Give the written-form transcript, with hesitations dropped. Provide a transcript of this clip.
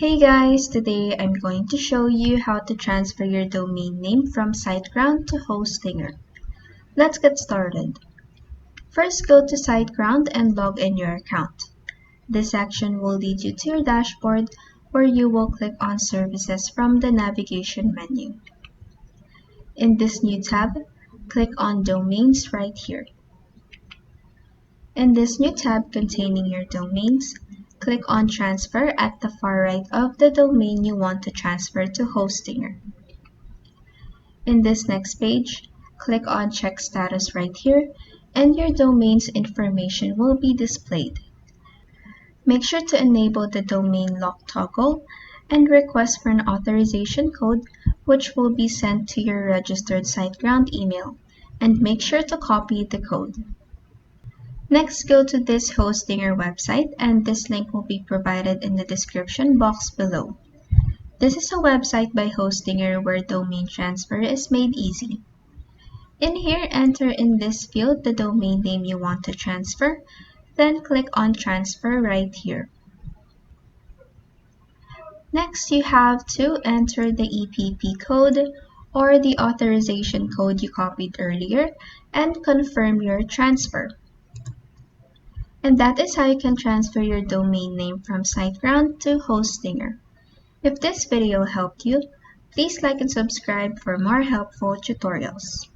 Hey guys, today I'm going to show you how to transfer your domain name from Siteground to Hostinger. Let's get started. First, go to Siteground and log in your account. This section will lead you to your dashboard where you will click on Services from the navigation menu. In this new tab, click on Domains right here. In this new tab containing your domains, click on Transfer at the far right of the domain you want to transfer to Hostinger. In this next page, click on Check Status right here, and your domain's information will be displayed. Make sure to enable the domain lock toggle and request for an authorization code, which will be sent to your registered SiteGround email, and make sure to copy the code. Next, go to this Hostinger website, and this link will be provided in the description box below. This is a website by Hostinger where domain transfer is made easy. In here, enter in this field the domain name you want to transfer, then click on Transfer right here. Next, you have to enter the EPP code or the authorization code you copied earlier and confirm your transfer. And that is how you can transfer your domain name from Siteground to Hostinger. If this video helped you, please like and subscribe for more helpful tutorials.